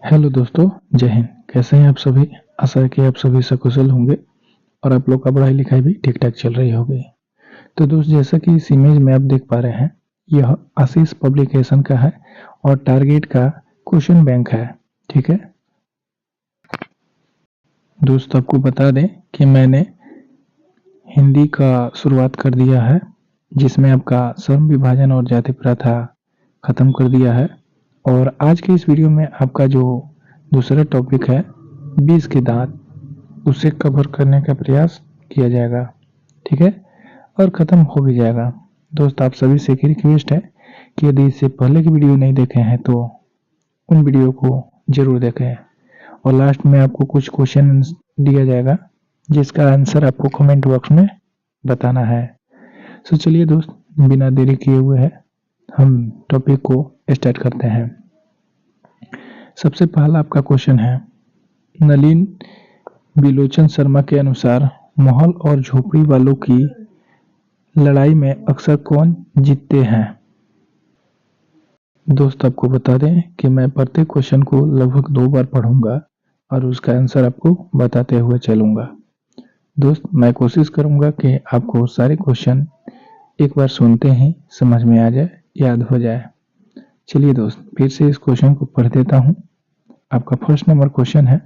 Hello दोस्तों, जय हिंद। कैसे हैं आप सभी? आशा है कि आप सभी सकुशल होंगे और आप लोग का पढ़ाई लिखाई भी ठीक ठाक चल रही होगी। तो दोस्त, जैसा कि इस इमेज में आप देख पा रहे हैं, यह आशीष पब्लिकेशन का है और टारगेट का क्वेश्चन बैंक है। ठीक है दोस्त, आपको बता दें कि मैंने हिंदी का शुरुआत कर दिया है, जिसमें आपका श्रम विभाजन और जाति प्रथा खत्म कर दिया है। और आज के इस वीडियो में आपका जो दूसरा टॉपिक है 20 के दांत, उसे कवर करने का प्रयास किया जाएगा। ठीक है, और ख़त्म हो भी जाएगा। दोस्त, आप सभी से एक रिक्वेस्ट है कि यदि इससे पहले की वीडियो नहीं देखे हैं तो उन वीडियो को जरूर देखें। और लास्ट में आपको कुछ क्वेश्चन दिया जाएगा जिसका आंसर आपको कमेंट बॉक्स में बताना है। तो चलिए दोस्त, बिना देरी किए हुए है हम टॉपिक को स्टार्ट करते हैं। सबसे पहला आपका क्वेश्चन है, नलिन बिलोचन शर्मा के अनुसार महल और झोपड़ी वालों की लड़ाई में अक्सर कौन जीतते हैं? दोस्त, आपको बता दें कि मैं प्रत्येक क्वेश्चन को लगभग 2 बार पढ़ूंगा और उसका आंसर आपको बताते हुए चलूंगा। दोस्त, मैं कोशिश करूंगा कि आपको सारे क्वेश्चन एक बार सुनते ही समझ में आ जाए, याद हो जाए। चलिए दोस्त, फिर से इस क्वेश्चन को पढ़ देता हूं। आपका फर्स्ट नंबर क्वेश्चन है,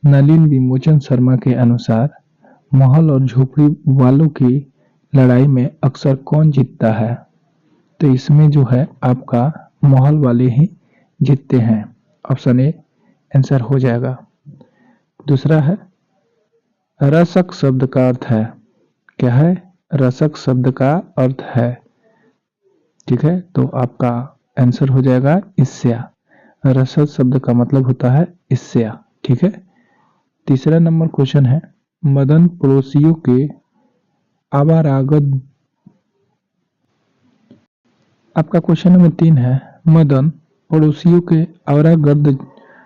नलिन विमोचन शर्मा के अनुसार महल और झोपड़ी वालों की लड़ाई में अक्सर कौन जीतता है? तो इसमें जो है आपका महल वाले ही जीतते हैं। ऑप्शन ए आंसर हो जाएगा। दूसरा है, रसक शब्द का अर्थ है। क्या है? रसक शब्द का अर्थ है। ठीक है, तो आपका आंसर हो जाएगा ईर्ष्या। रसद शब्द का मतलब होता है ईर्ष्या। ठीक है। तीसरा नंबर क्वेश्चन है, मदन पड़ोसियों के आवारागत। आपका क्वेश्चन नंबर 3 है, मदन पड़ोसियों के आवारागर्द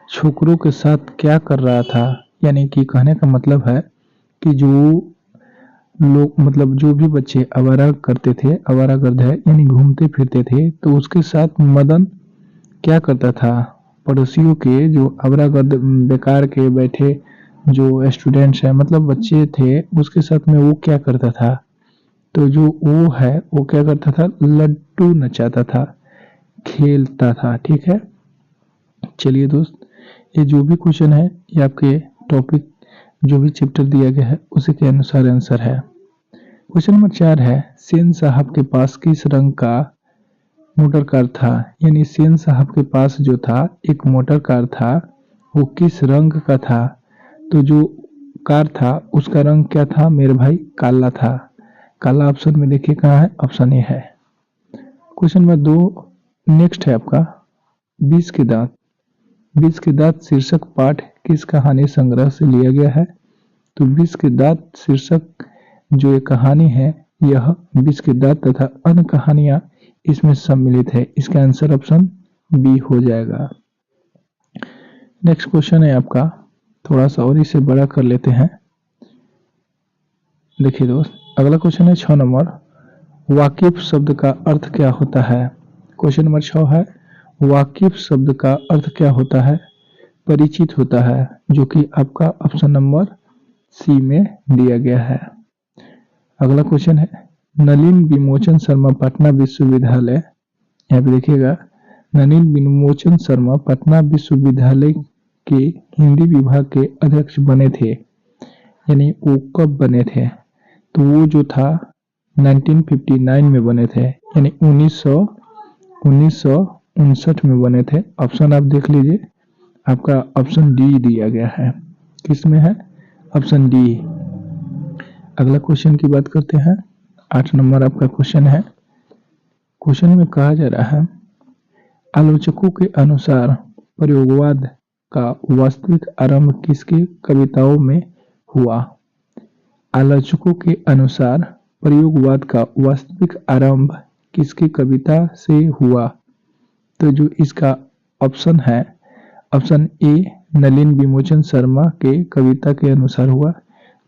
छोकरों के साथ क्या कर रहा था? यानी कि कहने का मतलब है कि जो लोग, मतलब जो भी बच्चे आवारा करते थे, आवारागर्द है यानी घूमते फिरते थे, तो उसके साथ मदन क्या करता था? पड़ोसियों के जो आवारागर्द बेकार के बैठे जो स्टूडेंट्स हैं, मतलब बच्चे थे, उसके साथ में वो क्या करता था? तो जो वो है वो क्या करता था? लड्डू नचाता था, खेलता था। ठीक है। चलिए दोस्त, ये जो भी क्वेश्चन है ये आपके टॉपिक जो भी चैप्टर दिया गया है उसी के अनुसार आंसर है। क्वेश्चन नंबर 4 है, सेन साहब के पास किस रंग का मोटर कार था? यानी सेन साहब के पास जो था एक मोटर कार था, वो किस रंग का था? तो जो कार था उसका रंग क्या था मेरे भाई? काला था। काला ऑप्शन में देखिए कहाँ है, ऑप्शन ए है। क्वेश्चन नंबर 2 नेक्स्ट है आपका, 20 के दांत। 20 के दांत शीर्षक पाठ किस कहानी संग्रह से लिया गया है? तो 20 के दांत शीर्षक जो एक कहानी है, यह 20 के दांत तथा अन्य कहानियां इसमें सम्मिलित है। इसका आंसर ऑप्शन बी हो जाएगा। नेक्स्ट क्वेश्चन है आपका, थोड़ा सा और इसे बड़ा कर लेते हैं। देखिए दोस्त, अगला क्वेश्चन है 6 नंबर, वाकिफ शब्द का अर्थ क्या होता है? क्वेश्चन नंबर 6 है, वाकिफ शब्द का अर्थ क्या होता है? परिचित होता है, जो कि आपका ऑप्शन नंबर सी में दिया गया है। अगला क्वेश्चन है, नलिन विमोचन शर्मा पटना विश्वविद्यालय, यहाँ पे देखिएगा, नलिन विमोचन शर्मा पटना विश्वविद्यालय के हिंदी विभाग के अध्यक्ष बने थे। यानी वो कब बने थे? तो वो जो था 1959 में बने थे, यानी 1959 में बने थे। ऑप्शन आप देख लीजिए, आपका ऑप्शन डी दिया गया है। किस में है? Option D. अगला क्वेश्चन की बात करते हैं। 8 नंबर आपका क्वेश्चन है। क्वेश्चन में कहा जा रहा है, आलोचकों के अनुसार प्रयोगवाद का वास्तविक आरंभ किसकी कविताओं में हुआ? आलोचकों के अनुसार प्रयोगवाद का वास्तविक आरंभ किसकी कविता से हुआ? तो जो इसका ऑप्शन है, ऑप्शन ए नलिन विमोचन शर्मा के कविता के अनुसार हुआ,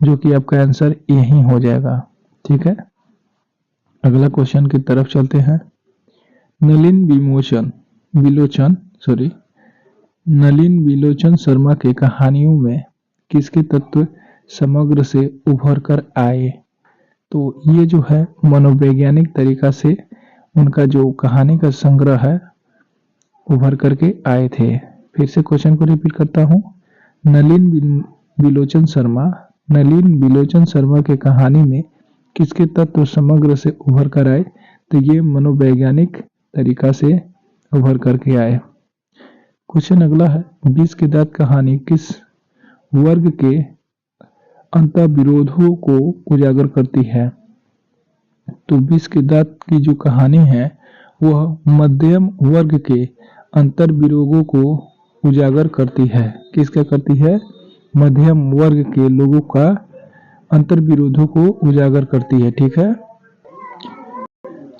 जो कि आपका आंसर यही हो जाएगा। ठीक है। अगला क्वेश्चन की तरफ चलते हैं। नलिन विलोचन नलिन बिलोचन शर्मा के कहानियों में किसके तत्व समग्र से उभर कर आए? तो ये जो है मनोवैज्ञानिक तरीका से उनका जो कहानी का संग्रह है उभर करके आए थे। फिर से क्वेश्चन को रिपीट करता हूँ। नलिन बिलोचन शर्मा नलिन बिलोचन शर्मा के कहानी में किसके तत्व समग्र से उभर कर आए? तो ये मनोवैज्ञानिक तरीका से उभर करके आए। क्वेश्चन अगला है, 20 के दांत कहानी किस वर्ग के अंतर्विरोधों को उजागर करती है? तो 20 के दांत की जो कहानी है वह मध्यम वर्ग के अंतर्विरोधों को उजागर करती है। किसका करती है? मध्यम वर्ग के लोगों का अंतर्विरोधों को उजागर करती है। ठीक है।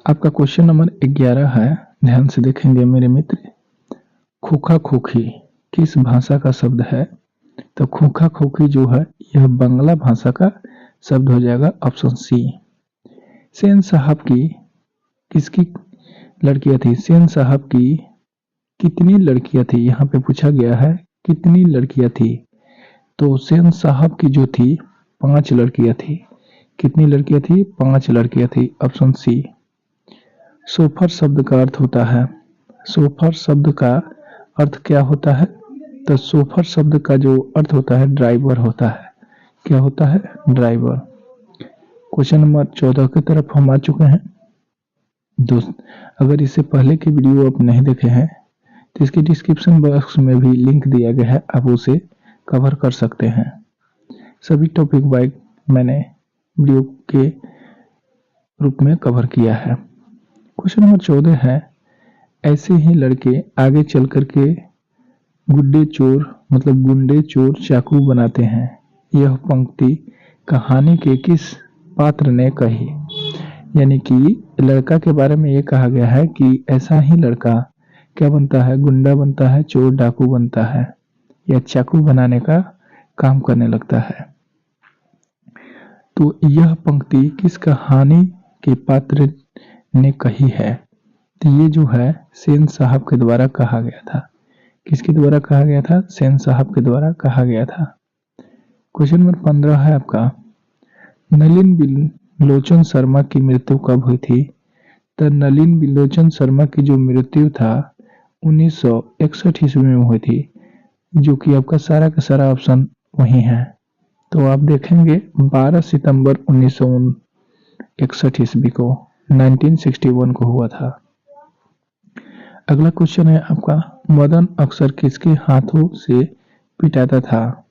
आपका क्वेश्चन नंबर 11 है, ध्यान से देखेंगे मेरे मित्र। खोखा खोखी किस भाषा का शब्द है? तो खोखा खोखी जो है यह बांग्ला भाषा का शब्द हो जाएगा, ऑप्शन सी। सेन साहब की किसकी लड़कियां थी? सेन साहब की कितनी लड़कियां थी? यहाँ पे पूछा गया है कितनी लड़कियां थी। तो सेन साहब की जो थी 5 लड़कियां थी। कितनी लड़कियां थी? 5 लड़कियां थी, ऑप्शन सी। सोफर शब्द का अर्थ होता है, सोफर शब्द का अर्थ क्या होता है? तो सोफर शब्द का जो अर्थ होता है ड्राइवर होता है। क्या होता है? ड्राइवर। क्वेश्चन नंबर 14 की तरफ हम आ चुके हैं दोस्त। अगर इससे पहले की वीडियो आप नहीं देखे हैं तो इसके डिस्क्रिप्शन बॉक्स में भी लिंक दिया गया है, आप उसे कवर कर सकते हैं। सभी टॉपिक वाइज मैंने वीडियो के रूप में कवर किया है। क्वेश्चन नंबर 14 है, ऐसे ही लड़के आगे चल करके गुड्डे चोर मतलब गुंडे चोर चाकू बनाते हैं। यह पंक्ति कहानी के किस पात्र ने कही? यानी कि लड़का के बारे में ये कहा गया है कि ऐसा ही लड़का क्या बनता है? गुंडा बनता है, चोर डाकू बनता है या चाकू बनाने का काम करने लगता है। तो यह पंक्ति किस कहानी के पात्र ने कही है? तो ये जो है सेन साहब के द्वारा कहा गया था। किसके द्वारा कहा गया था? सेन साहब के द्वारा कहा गया था। क्वेश्चन नंबर 15 है आपका, नलिन बिलोचन शर्मा की मृत्यु कब हुई थी? तो नलिन बिलोचन शर्मा की जो मृत्यु था 1961 ईस्वी में हुई थी, जो कि आपका सारा का सारा ऑप्शन वही है। तो आप देखेंगे 12 सितंबर 1961 ईस्वी को 1961 को हुआ था। अगला क्वेश्चन है आपका, मदन अक्सर किसके हाथों से पिटाता था?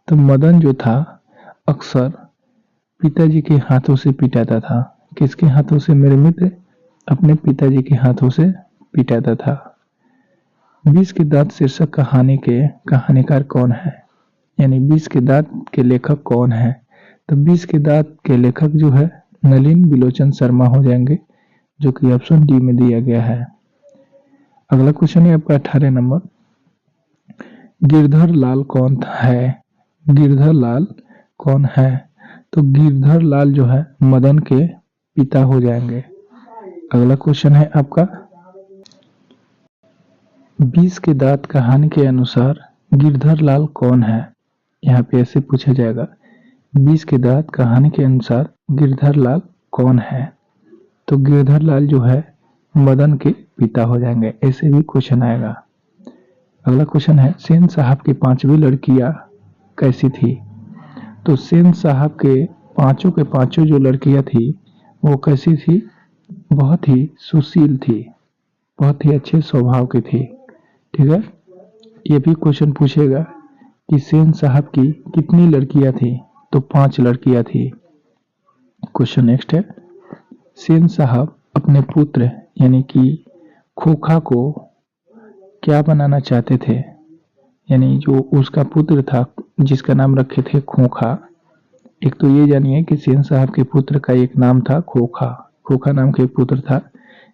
तो मदन जो था अक्सर पिताजी के हाथों से पिटाता था। किसके हाथों से मेरे मित्र? अपने पिताजी के हाथों से पिटाता था। 20 के दांत शीर्षक कहानी के कहानीकार कौन है? यानी 20 के दांत के लेखक कौन है? तो 20 के दांत के लेखक जो है नलिन बिलोचन शर्मा हो जाएंगे, जो कि ऑप्शन डी में दिया गया है। अगला क्वेश्चन है आपका 18 नंबर, गिरधर लाल कौन है? गिरधर लाल कौन है? तो गिरधर लाल जो है मदन के पिता हो जाएंगे। अगला क्वेश्चन है आपका, 20 के दांत कहानी के अनुसार गिरधर लाल कौन है? यहाँ पे ऐसे पूछा जाएगा, 20 के दांत कहानी के अनुसार गिरधर लाल कौन है? तो गिरधर लाल जो है मदन के पिता हो जाएंगे। ऐसे भी क्वेश्चन आएगा। अगला क्वेश्चन है, सेन साहब की 5वीं लड़कियां कैसी थी? तो सेन साहब के पांचों जो लड़कियां थी वो कैसी थी? बहुत ही सुशील थी, बहुत ही अच्छे स्वभाव की थी। ठीक है। ये भी क्वेश्चन पूछेगा कि सेन साहब की कितनी लड़कियां थी? तो 5 लड़कियां थी। क्वेश्चन नेक्स्ट है, सेन साहब अपने पुत्र यानी कि खोखा को क्या बनाना चाहते थे? यानी जो उसका पुत्र था जिसका नाम रखे थे खोखा। एक तो ये जानिए कि सेन साहब के पुत्र का एक नाम था खोखा। खोखा नाम का एक पुत्र था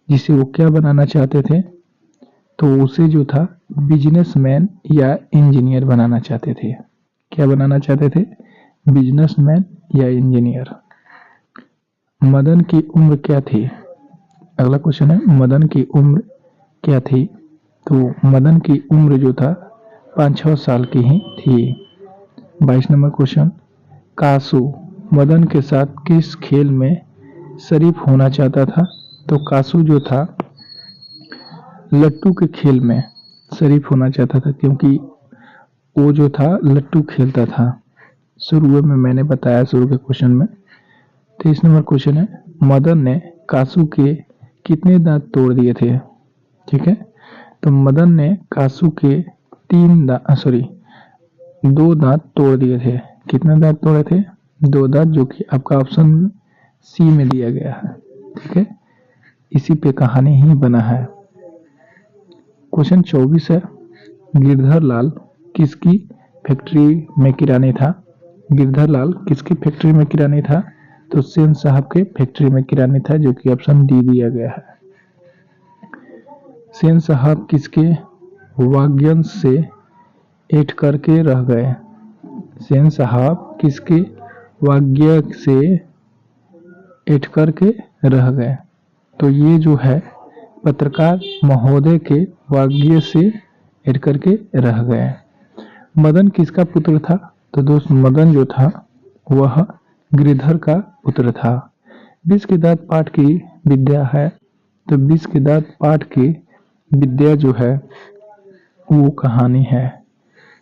जिसे वो क्या बनाना चाहते थे? तो उसे जो था बिजनेसमैन या इंजीनियर बनाना चाहते थे। क्या बनाना चाहते थे? बिजनेसमैन या इंजीनियर। मदन की उम्र क्या थी? अगला क्वेश्चन है, मदन की उम्र क्या थी? तो मदन की उम्र जो था 5-6 साल की ही थी। 22 नंबर क्वेश्चन, कासू मदन के साथ किस खेल में शरीफ होना चाहता था? तो कासू जो था लट्टू के खेल में शरीफ होना चाहता था, क्योंकि वो जो था लट्टू खेलता था। शुरू में मैंने बताया शुरू के क्वेश्चन में। 23 नंबर क्वेश्चन है, मदन ने कासू के कितने दांत तोड़ दिए थे? ठीक है, तो मदन ने कासू के 2 दांत तोड़ दिए थे। कितने दांत तोड़े थे? 2 दांत, जो कि आपका ऑप्शन सी में दिया गया है। ठीक है, इसी पे कहानी ही बना है। क्वेश्चन 24 है, गिरधर लाल किसकी फैक्ट्री में किरानी था? गिरधर लाल किसकी फैक्ट्री में किरानी था? तो सेन साहब के फैक्ट्री में किरानी था, जो कि ऑप्शन डी दिया गया है। सेन साहब किसके वाग्यंश से ऐठ करके रह गए? सेन साहब किसके वाग्य से ऐठ करके रह गए? तो ये जो है पत्रकार महोदय के वाग्य से ऐठ करके रह गए। मदन किसका पुत्र था? तो दोस्त मदन जो था वह गिरधर का पुत्र था। 20 के दांत पाठ की विद्या है, तो 20 के दांत पाठ की विद्या जो है वो कहानी है।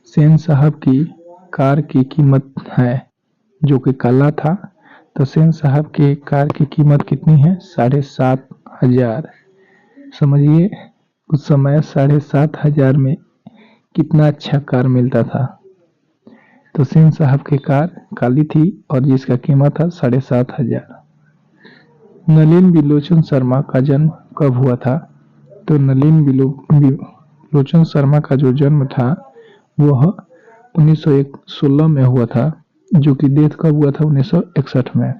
सेन साहब की कार की कीमत है, जो कि काला था, तो सेन साहब के कार की कीमत कितनी है? 7,500। समझिए उस समय 7,500 में कितना अच्छा कार मिलता था। तो सेन साहब की कार काली थी और जिसका कीमत था 7,500। नलिन बिलोचन शर्मा का जन्म कब हुआ था? तो नलिन बिलोचन शर्मा का जो जन्म था वह 1916 में हुआ था, जो कि डेथ कब हुआ था? 1961 में।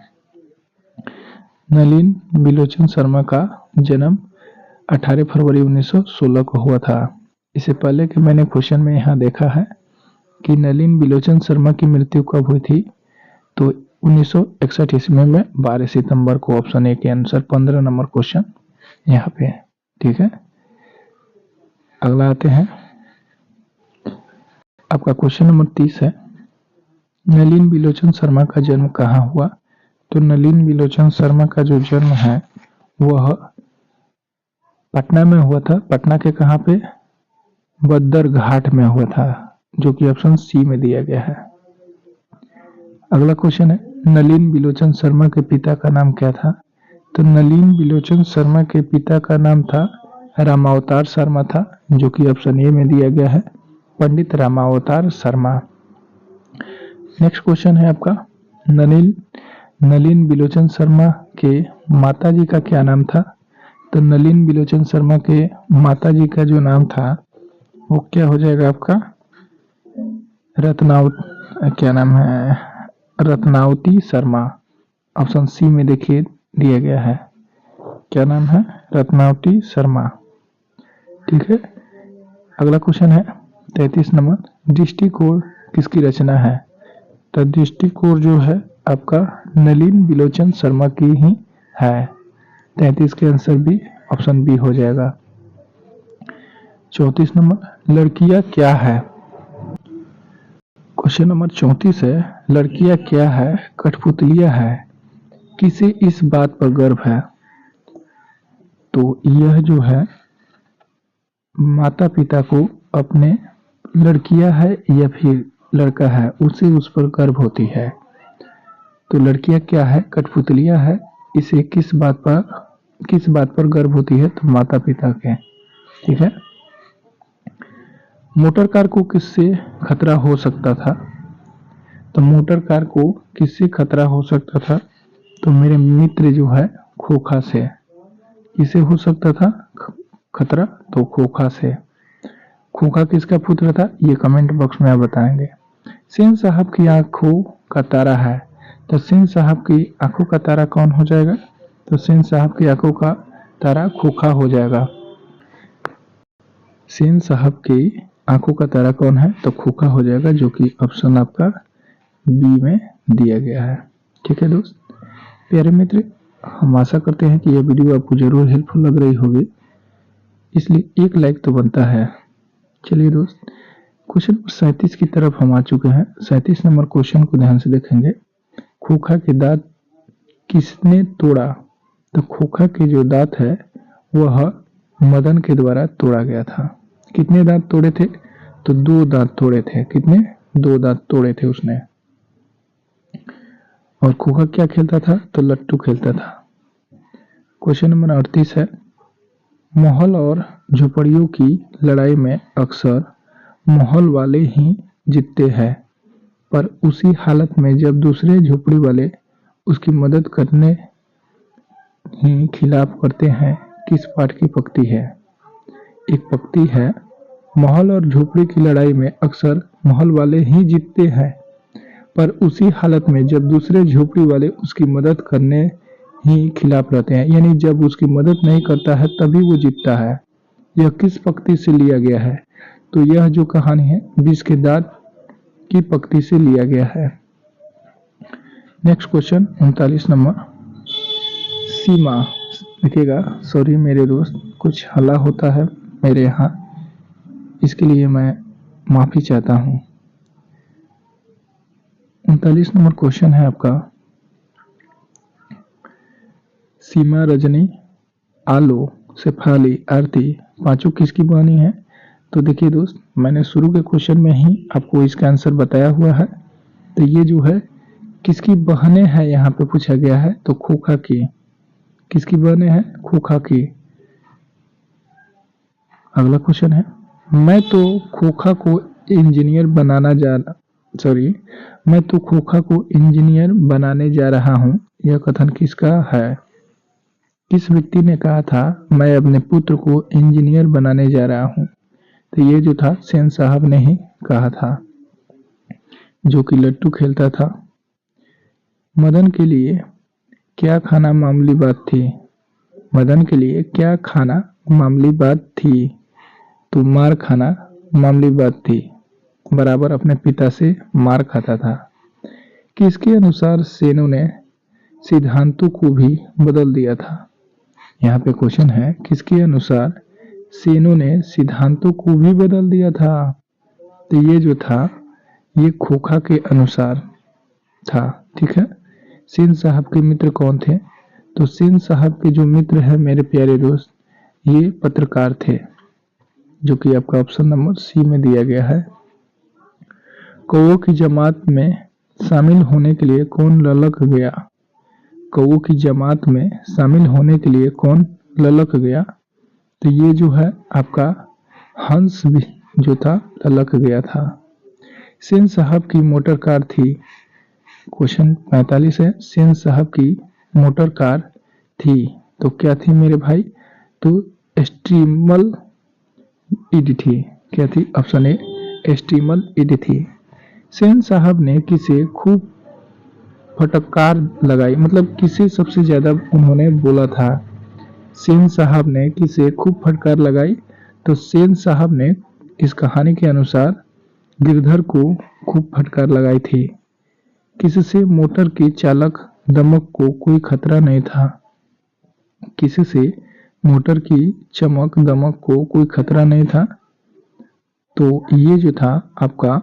नलिन बिलोचन शर्मा का जन्म 18 फरवरी 1916 को हुआ था। इससे पहले कि मैंने क्वेश्चन में यहाँ देखा है कि नलिन बिलोचन शर्मा की मृत्यु कब हुई थी, तो 1961 ईस्वी में 12 सितंबर को। ऑप्शन ए के आंसर 15 नंबर क्वेश्चन यहाँ पे। ठीक है, अगला आते हैं, आपका क्वेश्चन नंबर 30 है, नलिन बिलोचन शर्मा का जन्म कहाँ हुआ? तो नलिन बिलोचन शर्मा का जो जन्म है वह पटना में हुआ था। पटना के कहाँ पे? बद्दर घाट में हुआ था, जो कि ऑप्शन सी में दिया गया है। अगला क्वेश्चन है, नलिन बिलोचन शर्मा के पिता का नाम क्या था? तो नलिन बिलोचन शर्मा के पिता का नाम था रामावतार शर्मा था, जो कि ऑप्शन ए में दिया गया है, पंडित रामावतार शर्मा। नेक्स्ट क्वेश्चन है आपका, नलिन बिलोचन शर्मा के माताजी का क्या नाम था? तो नलिन बिलोचन शर्मा के माताजी का जो नाम था वो क्या हो जाएगा आपका? क्या नाम है? रत्नावती शर्मा। ऑप्शन सी में देखिए दिया गया है, क्या नाम है? रत्नावती शर्मा। ठीक है, अगला क्वेश्चन है 33 नंबर, दृष्टिकोण किसकी रचना है? तो दृष्टिकोण जो है आपका नलिन बिलोचन शर्मा की ही है। 33 के आंसर भी ऑप्शन बी हो जाएगा। 34 नंबर, लड़कियां क्या है? क्वेश्चन नंबर 34 है, लड़कियां क्या है? कठपुतलियां है। किसे इस बात पर गर्व है? तो यह जो है माता पिता को अपने लड़कियां है या फिर लड़का है उसे उस पर गर्व होती है। तो लड़कियां क्या है? कठपुतलियां है। इसे किस बात पर गर्व होती है? तो माता पिता के। ठीक है, मोटर कार को किससे खतरा हो सकता था? तो मोटर कार को किससे खतरा हो सकता था? तो मेरे मित्र जो है खोखा से। किसे हो सकता था खतरा? तो खोखा से। खोखा किसका पुत्र था? ये कमेंट बॉक्स में आप बताएंगे। सेन साहब की आंखों का तारा है, तो सेन साहब की आंखों का तारा कौन हो जाएगा? तो सेन साहब की आंखों का तारा खोखा हो जाएगा। सेन साहब की आंखों का तारा कौन है? तो खोखा हो जाएगा, जो कि ऑप्शन आपका बी में दिया गया है। ठीक है दोस्त, प्यारे मित्र, हम आशा करते हैं कि यह वीडियो आपको जरूर हेल्पफुल लग रही होगी, इसलिए एक लाइक तो बनता है। चलिए दोस्त, क्वेश्चन नंबर 37 की तरफ हम आ चुके हैं। 37 नंबर क्वेश्चन को ध्यान से देखेंगे। खोखा के दांत किसने तोड़ा? तो खोखा के जो दांत है वह मदन के द्वारा तोड़ा गया था। कितने दांत तोड़े थे? तो 2 दांत तोड़े थे। कितने? 2 दांत तोड़े थे उसने। और खोखा क्या खेलता था? तो लट्टू खेलता था। क्वेश्चन नंबर 38 है। महल और झोपड़ियों की लड़ाई में अक्सर महल वाले ही जीतते हैं, पर उसी हालत में जब दूसरे झोपड़ी वाले उसकी मदद करने ही खिलाफ करते हैं, किस पाठ की पंक्ति है? एक पंक्ति है, महल और झोपड़ी की लड़ाई में अक्सर महल वाले ही जीतते हैं, पर उसी हालत में जब दूसरे झोपड़ी वाले उसकी मदद करने ही खिलाफ रहते हैं, यानी जब उसकी मदद नहीं करता है तभी वो जीतता है। यह किस पंक्ति से लिया गया है? तो यह जो कहानी है 20 के दांत की पंक्ति से लिया गया है। Next question 39 number. सीमा, देखिएगा, सॉरी मेरे दोस्त, कुछ हल्ला होता है मेरे यहाँ, इसके लिए मैं माफी चाहता हूँ। 39 नंबर क्वेश्चन है आपका, सीमा, रजनी, आलो, शेफाली, आरती पांचों किसकी बहनी है? तो देखिए दोस्त, मैंने शुरू के क्वेश्चन में ही आपको इसका आंसर बताया हुआ है। तो ये जो है किसकी बहनें हैं यहाँ पे पूछा गया है, तो खोखा की। किसकी बहनें हैं? खोखा की। अगला क्वेश्चन है, मैं तो खोखा को इंजीनियर बनाने जा रहा हूँ, यह कथन किसका है? किस व्यक्ति ने कहा था मैं अपने पुत्र को इंजीनियर बनाने जा रहा हूँ? तो ये जो था सेन साहब ने ही कहा था, जो कि लट्टू खेलता था। मदन के लिए क्या खाना मामूली बात थी? मदन के लिए क्या खाना मामूली बात थी? तो मार खाना मामूली बात थी। बराबर अपने पिता से मार खाता था। किसके अनुसार सेनों ने सिद्धांतों को भी बदल दिया था? यहाँ पे क्वेश्चन है, किसके अनुसार सेनों ने सिद्धांतों को भी बदल दिया था? तो ये जो था ये खोखा के अनुसार था। ठीक है। सेन साहब के मित्र कौन थे? तो सेन साहब के जो मित्र है मेरे प्यारे दोस्त, ये पत्रकार थे, जो कि आपका ऑप्शन नंबर सी में दिया गया है। कौओं की जमात में शामिल होने के लिए कौन ललक गया? कौओं की जमात में शामिल होने के लिए कौन ललक गया? तो ये जो है आपका हंस भी जो था ललक गया था। सेन साहब की मोटर कार थी। क्वेश्चन 45 है, सेन साहब की मोटर कार थी तो क्या थी मेरे भाई? तो स्ट्रीमल ईडी थी। क्या थी? ऑप्शन ए स्ट्रीमल ईडी थी। सेन साहब ने किसे खूब फटकार लगाई, मतलब किसे सबसे ज्यादा उन्होंने बोला था? सेन साहब ने किसे खूब फटकार लगाई? तो सेन साहब ने इस कहानी के अनुसार गिरधर को खूब फटकार लगाई थी। किससे मोटर की चालक दमक को कोई खतरा नहीं था? किससे मोटर की चमक दमक को कोई खतरा नहीं था? तो ये जो था आपका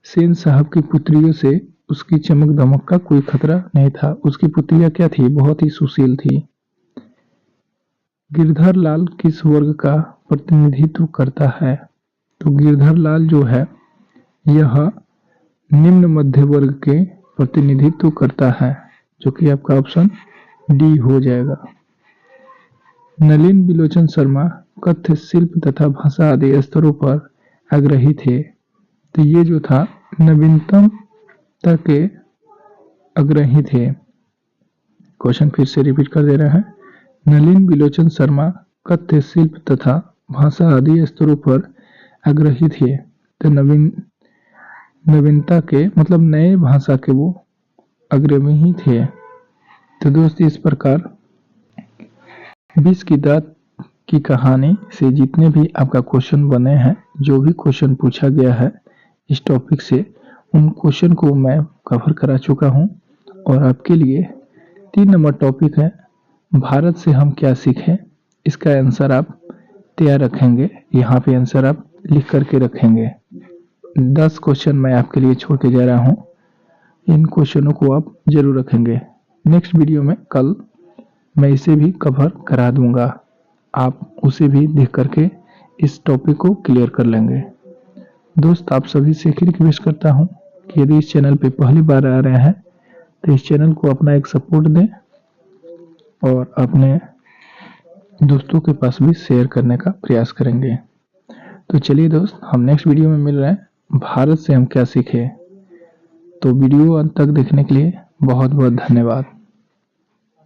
सेन साहब की पुत्रियों से उसकी चमक दमक का कोई खतरा नहीं था। उसकी पुत्रियां क्या थी? बहुत ही सुशील थी। गिरधर लाल किस वर्ग का प्रतिनिधित्व करता है? तो गिरधर लाल जो है यह निम्न मध्य वर्ग के प्रतिनिधित्व करता है, जो कि आपका ऑप्शन डी हो जाएगा। नलिन बिलोचन शर्मा कथ्य शिल्प तथा भाषा आदि स्तरों पर आग्रही थे। तो ये जो था नवीनतमता के आग्रही थे। क्वेश्चन फिर से रिपीट कर दे रहे हैं। नलिन बिलोचन शर्मा कथ्य शिल्प तथा भाषा आदि स्तरों पर आग्रही थे। तो नवीनता के मतलब नए भाषा के वो अग्रणी ही थे। तो दोस्त इस प्रकार 20 की दांत की कहानी से जितने भी आपका क्वेश्चन बने हैं, जो भी क्वेश्चन पूछा गया है इस टॉपिक से, उन क्वेश्चन को मैं कवर करा चुका हूं। और आपके लिए 3 नंबर टॉपिक है, भारत से हम क्या सीखें। इसका आंसर आप तैयार रखेंगे, यहाँ पे आंसर आप लिख करके रखेंगे। 10 क्वेश्चन मैं आपके लिए छोड़ के जा रहा हूँ। इन क्वेश्चनों को आप जरूर रखेंगे। नेक्स्ट वीडियो में कल मैं इसे भी कवर करा दूंगा, आप उसे भी देख करके इस टॉपिक को क्लियर कर लेंगे। दोस्त, आप सभी से एक रिक्वेस्ट करता हूँ कि यदि इस चैनल पे पहली बार आ रहे हैं तो इस चैनल को अपना एक सपोर्ट दें और अपने दोस्तों के पास भी शेयर करने का प्रयास करेंगे। तो चलिए दोस्त, हम नेक्स्ट वीडियो में मिल रहे हैं। भारत से हम क्या सीखे। तो वीडियो अंत तक देखने के लिए बहुत बहुत धन्यवाद।